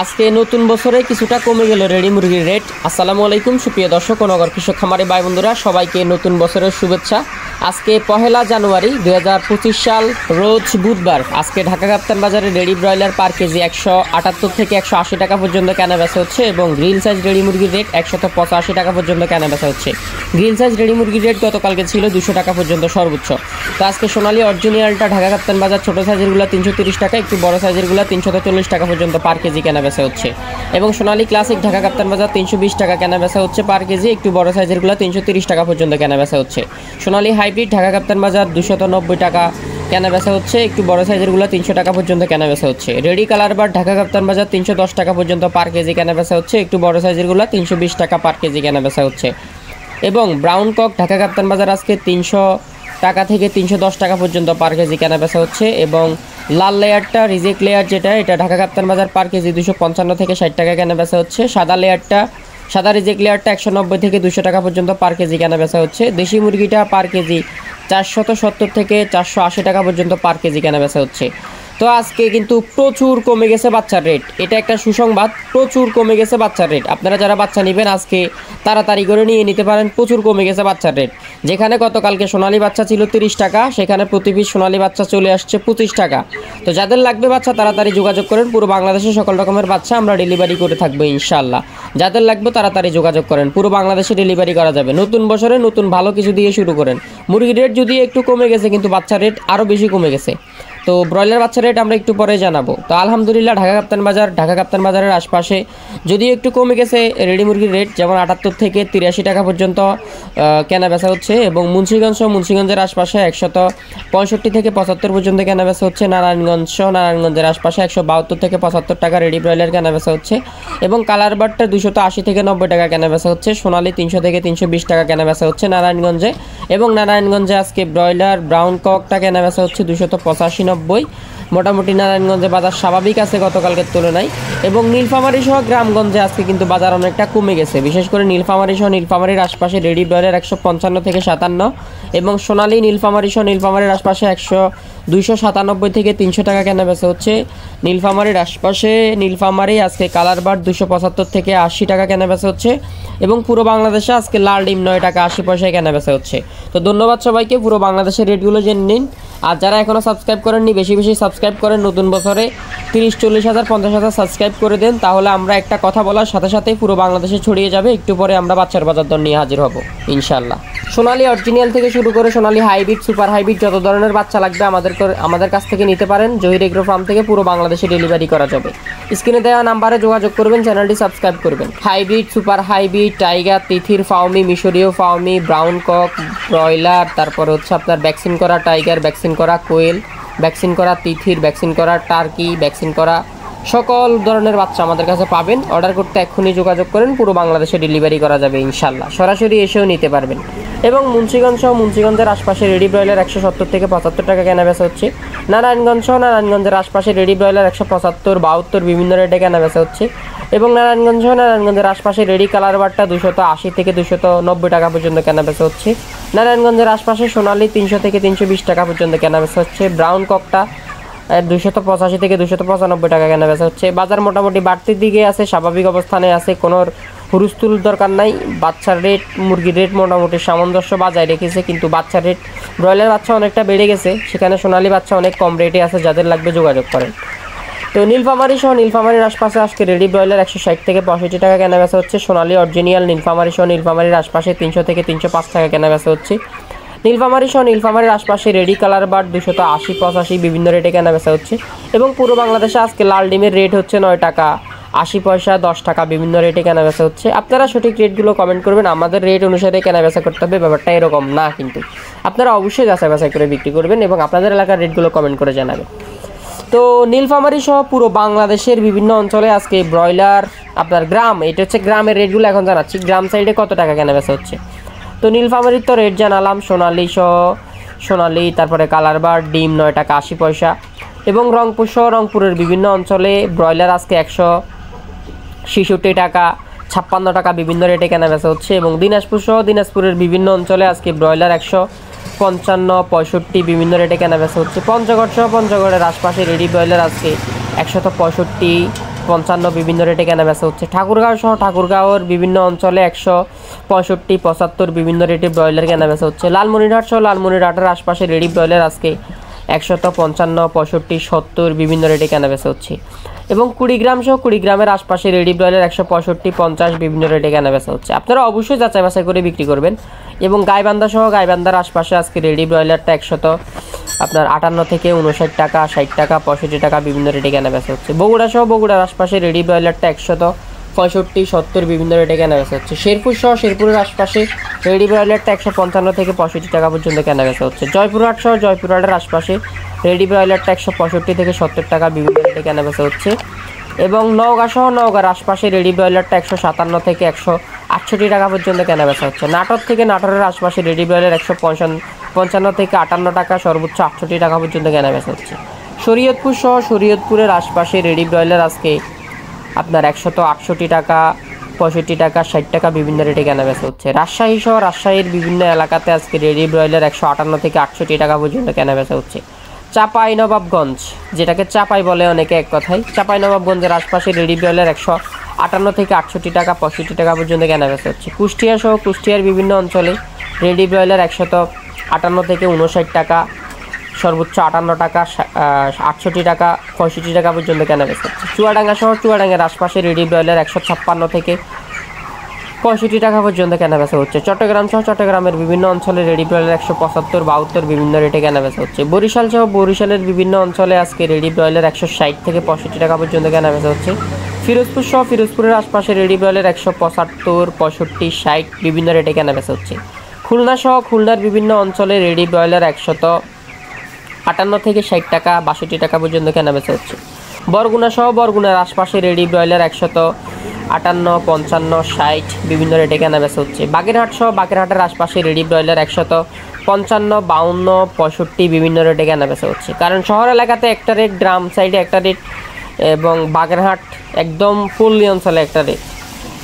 আজকে নতুন বছরে কিছুটা কমে গেল রেডি মুরগির রেট। আসসালামু আলাইকুম সুপ্রিয় দর্শক ও নগর কৃষক খামারি ভাই বন্ধুরা, সবাইকে নতুন বছরের শুভেচ্ছা। আজকে 1 জানুয়ারি 2025 সাল, রোজ বুধবার। আজকে ঢাকা কাপ্তান বাজারে রেডি ব্রয়লার পার কেজি 178 থেকে 180 টাকা পর্যন্ত কেনা বেচা হচ্ছে এবং গ্রিল সাইজ রেডি মুরগির রেট 185 টাকা পর্যন্ত কেনা বেচা হচ্ছে। গ্রিল সাইজ রেডি মুরগির রেট গতকালকে ছিল 200 টাকা পর্যন্ত সর্বোচ্চ। তো আজকে সোনালী অরিজিনালটা ঢাকা কাপ্তান বাজার ছোটো সাইজেরগুলো 330 টাকা, একটু বড় সাইজেরগুলো 340 টাকা পর্যন্ত পার কেজি কেনা বেচা হচ্ছে এবং সোনালী ক্লাসিক ঢাকা কাপ্তান বাজার 320 টাকা কেনা বেচা হচ্ছে পার কেজি, একটু বড় সাইজেরগুলো 330 টাকা পর্যন্ত কেনা বেচা হচ্ছে। সোনালী হাইব্রিড ঢাকা কাপ্তান বাজার 290 টাকা কেনা বেচা হচ্ছে, একটু বড় সাইজেরগুলো 300 টাকা পর্যন্ত কেনা বেচা হচ্ছে। রেডি কালার বার ঢাকা কাপ্তান বাজার 310 টাকা পর্যন্ত পার কেজি কেনা বেচা হচ্ছে, একটু বড় সাইজেরগুলো 320 টাকা পার কেজি কেনা বেচা হচ্ছে এবং ব্রাউন কক ঢাকা কাপ্তান বাজার আজকে 300 টাকা থেকে 310 টাকা পর্যন্ত পার কেজি কেনা বেচা হচ্ছে এবং লাল লেয়ারটা রিজেক্ট লেয়ার যেটা, এটা ঢাকা কাপ্তান বাজার পার কেজি 255 থেকে 60 টাকা কেনা বেচা হচ্ছে। সাদা রিজেক্ট লেয়ারটা 190 থেকে 200 টাকা পর্যন্ত পার কেজি কেনা বেচা হচ্ছে। দেশি মুরগিটা পার কেজি 470 থেকে 480 টাকা পর্যন্ত পার কেজি কেনা বেচা হচ্ছে। তো আজকে কিন্তু প্রচুর কমে গেছে বাচ্চার রেট, এটা একটা সুসংবাদ। প্রচুর কমে গেছে বাচ্চার রেট। আপনারা যারা বাচ্চা নেবেন আজকে তাড়াতাড়ি করে নিয়ে নিতে পারেন। প্রচুর কমে গেছে বাচ্চার রেট। যেখানে গতকালকে সোনালী বাচ্চা ছিল 30 টাকা, সেখানে প্রতি পিস সোনালী বাচ্চা চলে আসছে 25 টাকা। তো যাদের লাগবে বাচ্চা তাড়াতাড়ি যোগাযোগ করেন। পুরো বাংলাদেশে সকল রকমের বাচ্চা আমরা ডেলিভারি করে থাকবো ইনশাল্লাহ। যাদের লাগবে তাড়াতাড়ি যোগাযোগ করেন, পুরো বাংলাদেশে ডেলিভারি করা যাবে। নতুন বছরে নতুন ভালো কিছু দিয়ে শুরু করেন। মুরগির রেট যদি একটু কমে গেছে, কিন্তু বাচ্চার রেট আরও বেশি কমে গেছে। তো ব্রয়লার বাচ্চার রেট আমরা একটু পরে জানাবো। তো আলহামদুলিল্লাহ ঢাকা কাপ্তান বাজারের আশপাশে যদিও একটু কমে গেছে রেডি মুরগির রেট, যেমন 78 থেকে 83 টাকা পর্যন্ত কেনা বেচা হচ্ছে এবং মুন্সিগঞ্জের আশপাশে 165 থেকে 75 পর্যন্ত কেনা বেচা হচ্ছে। নারায়ণগঞ্জের আশপাশে 172 থেকে 75 টাকা রেডি ব্রয়লার কেনা বেচা হচ্ছে এবং কালার বারটা 280 থেকে 90 টাকা কেনা বেচা হচ্ছে। সোনালী 300 থেকে 320 টাকা কেনা বেচা হচ্ছে নারায়ণগঞ্জে এবং নারায়ণগঞ্জে আজকে ব্রয়লার ব্রাউন ককটা কেনা বেচা হচ্ছে 285-90। মোটামুটি নারায়ণগঞ্জে বাজার স্বাভাবিক আছে গতকালকের তুলনায় এবং নীলফামারী সহ গ্রামগঞ্জে আজকে কিন্তু বাজার অনেকটা কমে গেছে। বিশেষ করে নীলফামারীর আশপাশে রেডি ব্রয়লার 155 থেকে 57 এবং সোনালী নীলফামারীর আশপাশে 297 থেকে 300 টাকা কেনা বেচা হচ্ছে। নীলফামারীর আশপাশে আজকে কালার বার 275 থেকে 80 টাকা কেনা বেচা হচ্ছে এবং পুরো বাংলাদেশে আজকে লাল ডিম 9 টাকা 80 পয়সায় কেনা বেচা হচ্ছে। তো ধন্যবাদ সবাইকে। পুরো বাংলাদেশের রেটগুলো জেনে নিন। আর যারা এখনও সাবস্ক্রাইব করেননি বেশি বেশি সাবস্ক্রাইব করেন। নতুন বছরে 30-40 হাজার 50 হাজার সাবস্ক্রাইব করে দেন, তাহলে আমরা একটা কথা বলার সাথে সাথেই পুরো বাংলাদেশে ছড়িয়ে যাবে। একটু পরে আমরা বাচ্চার বাজার দর নিয়ে হাজির হব ইনশাল্লাহ। সোনালী অরিজিনাল থেকে শুরু করে সোনালী হাইব্রিড, সুপার হাইব্রিড যত ধরনের বাচ্চা লাগবে আমাদের কাছ থেকে নিতে পারেন। জহির এগ্রো ফার্ম থেকে পুরো বাংলাদেশে ডেলিভারি করা যাবে। স্ক্রিনে দেওয়া নাম্বারে যোগাযোগ করবেন, চ্যানেলটি সাবস্ক্রাইব করবেন। হাইব্রিড, সুপার হাইব্রিড, টাইগার, তিথির ফাউমি, মিশরীয় ফাউমি, ব্রাউন কক, ব্রয়লার, তারপর হচ্ছে আপনার ভ্যাকসিন করা টাইগার, ভ্যাকসিন করা কোয়েল, ভ্যাকসিন করা তিথির, ভ্যাকসিন করা টার্কি, ভ্যাকসিন করা সকল ধরনের বাচ্চা আমাদের কাছে পাবেন। অর্ডার করতে এক্ষুনি যোগাযোগ করেন, পুরো বাংলাদেশে ডেলিভারি করা যাবে ইনশাল্লাহ। সরাসরি এসেও নিতে পারবেন মুন্সিগঞ্জের আশপাশে রেডি ব্রয়লার 170 থেকে 75 টাকা কেনা বেচা হচ্ছে। নারায়ণগঞ্জের আশপাশে রেডি ব্রয়লার 175, 72 বিভিন্ন রেটে কেনা বেচা হচ্ছে এবং নারায়ণগঞ্জের আশপাশে রেডি কালার বারটা 280 থেকে 290 টাকা পর্যন্ত কেনা বেচা হচ্ছে। নারায়ণগঞ্জের আশপাশে সোনালী 300 থেকে 320 টাকা পর্যন্ত কেনা বেচা হচ্ছে। ব্রাউন ককটা 285 থেকে 295 টাকা কেনা বেচা হচ্ছে। বাজার মোটামুটি বাড়তির দিকে আছে, স্বাভাবিক অবস্থানে আছে, কোনো হুরুস্তুল দরকার নাই। বাচ্চার রেট, মুরগির রেট মোটামুটি সামঞ্জস্য বাজায় রেখেছে, কিন্তু বাচ্চার রেট ব্রয়লার বাচ্চা অনেকটা বেড়ে গেছে, সেখানে সোনালী বাচ্চা অনেক কম রেটে আছে। যাদের লাগবে যোগাযোগ করেন। তো নীলফামারীর আশপাশে আজকে রেডি ব্রয়লার 160 থেকে 65 টাকা কেনা বেচা হচ্ছে। সোনালী অরিজিনাল নীলফামারীর আশপাশে 300 থেকে 305 টাকা কেনা বেচা হচ্ছে। নীলফামারীর আশপাশে রেডি কালার বার 280-85 বিভিন্ন রেটে কেনা বেচা হচ্ছে এবং পুরো বাংলাদেশে আজকে লাল ডিমের রেট হচ্ছে 9 টাকা 80 পয়সা, 10 টাকা বিভিন্ন রেটে কেনা বেচা হচ্ছে। আপনারা সঠিক রেটগুলো কমেন্ট করবেন। আমাদের রেট অনুসারে কেনা বেচা করতে হবে, ব্যাপারটা এরকম না। কিন্তু আপনারা অবশ্যই যাচাই বাছাই করে বিক্রি করবেন এবং আপনাদের এলাকার রেটগুলো কমেন্ট করে জানাবেন। তো নীলফামারী সহ পুরো বাংলাদেশের বিভিন্ন অঞ্চলে আজকে ব্রয়লার আপনার এটা হচ্ছে গ্রামের রেটগুলো এখন জানাচ্ছি। গ্রাম সাইডে কত টাকা কেনা বেচা হচ্ছে। তো নীলফামারীর তো রেট জানালাম। সোনালী তারপরে কালার বার ডিম 9 টাকা 80 পয়সা এবং রংপুরের বিভিন্ন অঞ্চলে ব্রয়লার আজকে 166 টাকা 56 টাকা বিভিন্ন রেটে কেনা বেচা হচ্ছে এবং দিনাজপুরের বিভিন্ন অঞ্চলে আজকে ব্রয়লার 155-65 বিভিন্ন রেটে কেনা বেচা হচ্ছে। পঞ্চগড়ের আশপাশে রেডি ব্রয়লার আজকে 165 155 বিভিন্ন রেটে কেনাবেচা হচ্ছে। ঠাকুরগাঁও সহ ঠাকুরগাঁওয়ের বিভিন্ন অঞ্চলে 165, 75 বিভিন্ন রেটে ব্রয়লার কেনাবেচা হচ্ছে। লালমনিরহাট সহ লালমনিরহাটের আশপাশে রেডি ব্রয়লার আজকে 155, 65, 70 বিভিন্ন রেটে কেনাবেচা হচ্ছে। এবং কুড়িগ্রাম সহ কুড়িগ্রামের আশপাশে রেডি ব্রয়লার 165, 50 বিভিন্ন রেটে কেনাবেচা হচ্ছে। আপনারা অবশ্যই যাচাই বাছাই করে বিক্রি করবেন। এবং গাইবান্ধা সহ গাইবান্ধার আশপাশে আজকে রেডি ব্রয়লারটা আপনার 58 থেকে 59 টাকা, 60 টাকা, 65 টাকা বিভিন্ন রেটে কেনাবেচা হচ্ছে। বগুড়া সহ বগুড়ার আশপাশে রেডি ব্রয়লারটা 165, 70 বিভিন্ন রেটে কেনাবেচা হচ্ছে। শেরপুর সহ শেরপুরের আশপাশে রেডি ব্রয়লারটা 155 থেকে 65 টাকা পর্যন্ত কেনাবেচা হচ্ছে। জয়পুরহাট সহ জয়পুরহাটের আশপাশে রেডি ব্রয়লারটা 165 থেকে 70 টাকা বিভিন্ন রেটে কেনাবেচা হচ্ছে। এবং নওগাঁ সহ নওগাঁর আশপাশে রেডি ব্রয়লারটা 157 থেকে 168 টাকা পর্যন্ত কেনাবেচা হচ্ছে। নাটোর থেকে নাটোরের আশপাশে রেডি ব্রয়লার 155 থেকে 58 টাকা, সর্বোচ্চ 68 টাকা পর্যন্ত কেনাবেচা হচ্ছে। শরীয়তপুর সহ শরীয়তপুরের আশপাশে রেডি ব্রয়লার আজকে আপনার 168 টাকা, 65 টাকা, 60 টাকা বিভিন্ন রেটে কেনাবেচা হচ্ছে। রাজশাহী সহ রাজশাহীর বিভিন্ন এলাকাতে আজকে রেডি ব্রয়লার 158 থেকে 68 টাকা পর্যন্ত কেনাবেচা হচ্ছে। চাঁপাইনবাবগঞ্জ, যেটাকে চাপাই বলে অনেকে এক কথায়, চাঁপাইনবাবগঞ্জের আশপাশে রেডি ব্রয়লার 158 থেকে 68 টাকা, 65 টাকা পর্যন্ত কেনাবেচা হচ্ছে। কুষ্টিয়া সহ কুষ্টিয়ার বিভিন্ন অঞ্চলে রেডি ব্রয়লার 158 থেকে 59 টাকা, সর্বোচ্চ 58 টাকা, 68 টাকা, 65 টাকা পর্যন্ত কেনাবেচা হচ্ছে। চুয়াডাঙ্গা শহর চুয়াডাঙ্গার আশপাশে রেডি ব্রয়লার 156 থেকে 65 টাকা পর্যন্ত কেনাবেচা হচ্ছে। চট্টগ্রাম সহ চট্টগ্রামের বিভিন্ন অঞ্চলে রেডি ব্রয়লার 175, 72 বিভিন্ন রেটে কেনাবেচা হচ্ছে। বরিশাল সহ বরিশালের বিভিন্ন অঞ্চলে আজকে রেডি ব্রয়লার 160 থেকে 65 টাকা পর্যন্ত কেনাবেচা হচ্ছে। ফিরোজপুর সহ ফিরোজপুরের আশপাশে রেডি ব্রয়লার 175, 65, 60 বিভিন্ন রেটে কেনাবেচা হচ্ছে। খুলনা সহ খুলনার বিভিন্ন অঞ্চলে রেডি ব্রয়লার 158 থেকে 60 টাকা, 62 টাকা পর্যন্ত কেনাবেচা হচ্ছে। বরগুনা সহ বরগুনার আশপাশে রেডি ব্রয়লার 158, 55, 60 বিভিন্ন রেটে কেনাবেচা হচ্ছে। বাগেরহাট সহ বাগেরহাটের আশপাশে রেডি ব্রয়লার 155, 52, 65 বিভিন্ন রেটে কেনাবেচা হচ্ছে। কারণ শহর এলাকাতে একটা রেট, গ্রাম সাইডে একটা রেট, এবং বাগেরহাট একদম পল্লী অঞ্চলে একটা রেট।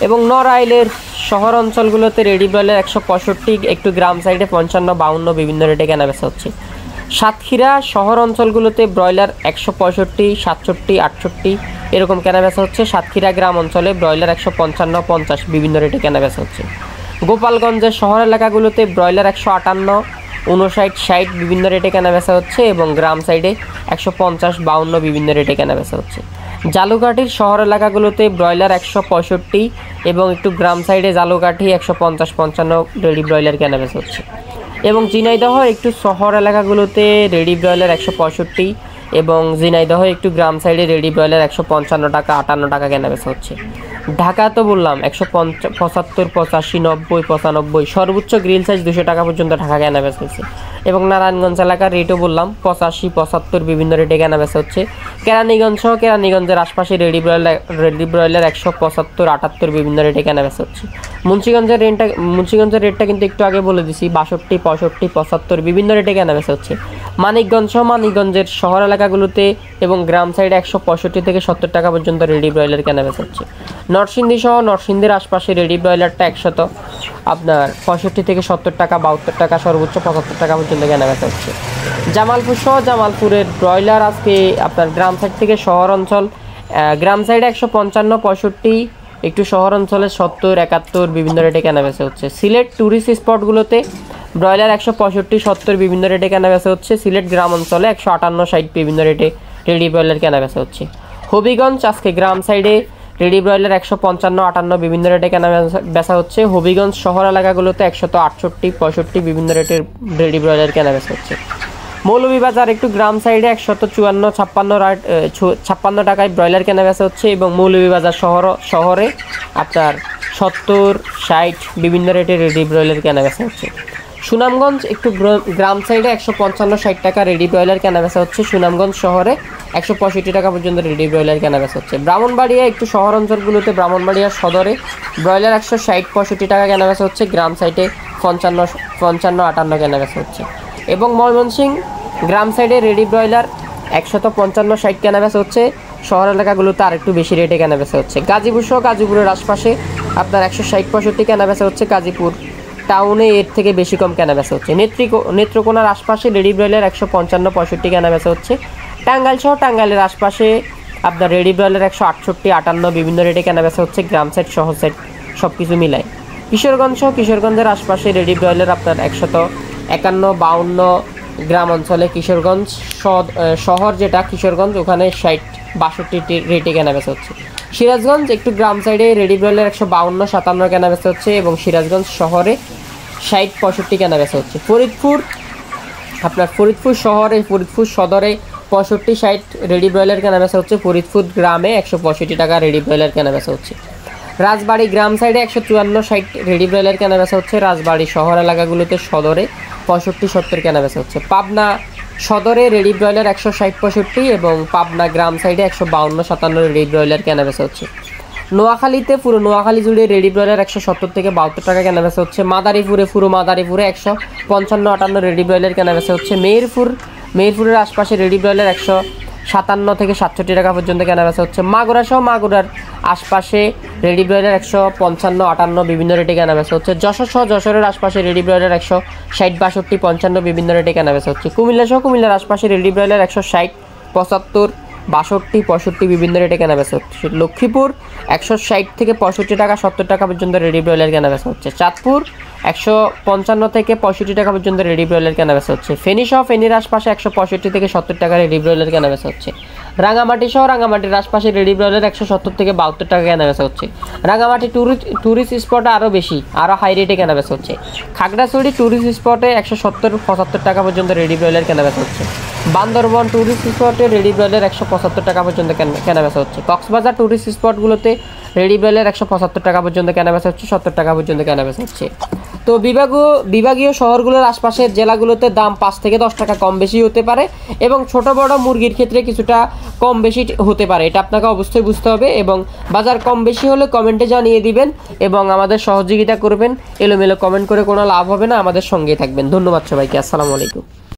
এবং নড়াইলের শহর অঞ্চলগুলোতে রেডি ব্রয়লার 165, একটু গ্রাম সাইডে 55, 52 বিভিন্ন রেটে কেনাবেচা হচ্ছে। সাতক্ষীরা শহর অঞ্চলগুলোতে ব্রয়লার 165, 67, 68 এরকম কেনাবেচা হচ্ছে। সাতক্ষীরা গ্রাম অঞ্চলে ব্রয়লার 155, 50 বিভিন্ন রেটে কেনাবেচা হচ্ছে। গোপালগঞ্জের শহর এলাকাগুলোতে ব্রয়লার 158, 59, 60 বিভিন্ন রেটে কেনাবেচা হচ্ছে। এবং গ্রাম সাইডে 150, 52 বিভিন্ন রেটে কেনাবেচা হচ্ছে। জালুকাঠির শহর এলাকাগুলোতে ব্রয়লার 165 এবং একটু গ্রাম সাইডে জালুকাঠি 150, 55 রেডি ব্রয়লার কেনাবেচা হচ্ছে। এবং ঝিনাইদহ একটু শহর এলাকাগুলোতে রেডি ব্রয়লার 165 এবং ঝিনাইদহ একটু গ্রাম সাইডে রেডি ব্রয়লার 155 টাকা, 58 টাকা কেনাবেচা হচ্ছে। ঢাকা তো বললাম 175, 85, 90, 95 সর্বোচ্চ গ্রিল সাইজ 200 টাকা পর্যন্ত ঢাকা কেনাবেচা হচ্ছে। এবং নারায়ণগঞ্জ এলাকার রেটও বললাম 85, 75 বিভিন্ন রেটে কেনাবেচা হচ্ছে। কেরানীগঞ্জ সহ কেরানীগঞ্জের আশপাশে রেডি ব্রয়লার 175, 78 বিভিন্ন রেটে কেনাবেচা হচ্ছে। মুন্সিগঞ্জের রেটটা কিন্তু একটু আগে বলে দিছি 62, 65, 75 বিভিন্ন রেটে কেনাবেচা হচ্ছে। মানিকগঞ্জ সহ মানিকগঞ্জের শহর এলাকাগুলোতে এবং গ্রাম সাইডে 165 থেকে 70 টাকা পর্যন্ত রেডি ব্রয়লার কেনাবেচা হচ্ছে। নরসিংদী সহ নরসিংদীর আশপাশে রেডি ব্রয়লারটা 65 থেকে 70 টাকা, 72 টাকা, সর্বোচ্চ 75 টাকা পর্যন্ত কেনাবেচা হচ্ছে। জামালপুর সহ জামালপুরের ব্রয়লার আজকে আপনার গ্রাম সাইড থেকে শহর অঞ্চল, গ্রাম সাইডে 155, 65, একটু শহর অঞ্চলে 70, 71 বিভিন্ন রেটে কেনাবেচা হচ্ছে। সিলেট ট্যুরিস্ট স্পটগুলোতে ব্রয়লার 165, 70 বিভিন্ন রেটে কেনাবেচা হচ্ছে। সিলেট গ্রাম অঞ্চলে 158, 60 বিভিন্ন রেটে রেডি ব্রয়লার কেনাবেচা হচ্ছে। হবিগঞ্জ আজকে গ্রাম সাইডে রেডি ব্রয়লার 155, 58 বিভিন্ন রেটে কেনাবেচা হচ্ছে। হবিগঞ্জ শহর এলাকাগুলোতে 168, 65 বিভিন্ন রেটের রেডি ব্রয়লার কেনাবেচা হচ্ছে। মৌলভীবাজার একটু গ্রাম সাইডে 154, 56 টাকায় ব্রয়লার কেনাবেচা হচ্ছে। এবং মৌলভীবাজার শহরে আপনার 70, 60 বিভিন্ন রেটের রেডি ব্রয়লার কেনাবেচা হচ্ছে। সুনামগঞ্জ একটু গ্রাম সাইডে 155, 60 টাকা রেডি ব্রয়লার কেনাবেচা হচ্ছে। সুনামগঞ্জ শহরে 165 টাকা পর্যন্ত রেডি ব্রয়লার কেনাবেচা হচ্ছে। ব্রাহ্মণবাড়িয়া একটু শহর অঞ্চলগুলোতে ব্রাহ্মণবাড়িয়া সদরে ব্রয়লার 160, 65 টাকা কেনাবেচা হচ্ছে। গ্রাম সাইডে 55, 58 কেনাবেচা হচ্ছে। এবং ময়মনসিংহ গ্রাম সাইডে রেডি ব্রয়লার 155, 60 কেনাবেচা হচ্ছে। শহর এলাকাগুলোতে আরেকটু বেশি রেটে কেনাবেচা হচ্ছে। গাজীপুর সহ গাজীপুরের আশপাশে আপনার 160, 65 কেনাবেচা হচ্ছে। গাজীপুর টাউনে এর থেকে বেশি কম কেনাবেচা হচ্ছে। নেত্রকোনার আশপাশে রেডি ব্রয়লার 155, 65 কেনাবেচা হচ্ছে। টাঙ্গাইল সহ টাঙ্গাইলের আশপাশে আপনার রেডি ব্রয়লার 168, 58 বিভিন্ন রেটে কেনাবেচা হচ্ছে, গ্রাম সেট সহ সেট সব কিছু মিলায়। কিশোরগঞ্জ সহ কিশোরগঞ্জের আশপাশে রেডি ব্রয়লার আপনার 151, 52 গ্রাম অঞ্চলে, কিশোরগঞ্জ শহর যেটা কিশোরগঞ্জ ওখানে 60, 62 রেটে কেনাবেচা হচ্ছে। সিরাজগঞ্জ একটু গ্রাম সাইডে রেডি ব্রয়লার 152, 57 কেনাবেচা হচ্ছে এবং সিরাজগঞ্জ শহরে 60, 65 কেনাবেচা হচ্ছে। ফরিদপুর শহরে, ফরিদপুর সদরে 65, 60 রেডি ব্রয়লার কেনাবেচা হচ্ছে। ফরিদপুর গ্রামে 165 টাকা রেডি ব্রয়লার কেনাবেচা হচ্ছে। রাজবাড়ী গ্রাম সাইডে 154, 60 রেডি ব্রয়লার কেনাবেচা হচ্ছে। রাজবাড়ী শহর এলাকাগুলোতে সদরে 65, 70 কেনাবেচা হচ্ছে। পাবনা সদরে রেডি ব্রয়লার 160, 65 এবং পাবনা গ্রাম সাইডে 152, 57 রেডি ব্রয়লার কেনাবেচা হচ্ছে। নোয়াখালীতে পুরো নোয়াখালী জুড়ে রেডি ব্রয়লার 170 থেকে 72 টাকা কেনাবেচা হচ্ছে। পুরো মাদারীপুরে 155, 58 রেডি ব্রয়লার কেনাবেচা হচ্ছে। মেহেরপুরের আশপাশে রেডি ব্রয়লার 157 থেকে 67 টাকা পর্যন্ত কেনাবেচা হচ্ছে। মাগুরার আশপাশে রেডি ব্রয়লার 155, 58 বিভিন্ন রেটে কেনাবেচা হচ্ছে। যশোরের আশপাশে রেডি ব্রয়লার 160, 62, 55 বিভিন্ন রেটে কেনাবেচা হচ্ছে। কুমিল্লার আশপাশে রেডি ব্রয়লার 160, 75, 62, 65 বিভিন্ন রেটে কেনাবেচা হচ্ছে। লক্ষ্মীপুর 160 থেকে 65 টাকা, 70 টাকা পর্যন্ত রেডি ব্রয়লার কেনাবেচা হচ্ছে। চাঁদপুর 155 থেকে 65 টাকা পর্যন্ত রেডি ব্রয়লার কেনাবেচা হচ্ছে। ফেনীর আশপাশে 165 থেকে 70 টাকা রেডি ব্রয়লার কেনাবেচা হচ্ছে। রাঙামাটির আশপাশে রেডি ব্রয়লার 170 থেকে 72 টাকা কেনাবেচা হচ্ছে। রাঙামাটি টুরিস্ট স্পটে আরও হাই রেটে কেনাবেচা হচ্ছে। খাগড়াছড়ি টুরিস্ট স্পটে 170, 75 টাকা পর্যন্ত রেডি ব্রয়লার কেনাবেচা হচ্ছে। বান্দরবন টুরিস্ট স্পটে রেডি ব্রয়লার 175 টাকা পর্যন্ত কেনাবেচা হচ্ছে। কক্সবাজার টুরিস্ট স্পটগুলোতে রেডি ব্রয়লার 175 টাকা পর্যন্ত কেনাবেচা হচ্ছে, 70 টাকা পর্যন্ত কেনাবেচা হচ্ছে। তো বিভাগীয় শহরগুলোর আশপাশের জেলাগুলোতে দাম 5 থেকে 10 টাকা কম বেশি হতে পারে এবং ছোট বড় মুরগির ক্ষেত্রে কিছুটা কম বেশি হতে পারে, এটা আপনাকে অবশ্যই বুঝতে হবে। এবং বাজার কম বেশি হলে কমেন্টে জানিয়ে দিবেন এবং আমাদের সহযোগিতা করবেন। এলোমেলো কমেন্ট করে কোনো লাভ হবে না, আমাদের সঙ্গেই থাকবেন। ধন্যবাদ সবাইকে, আসসালামু আলাইকুম।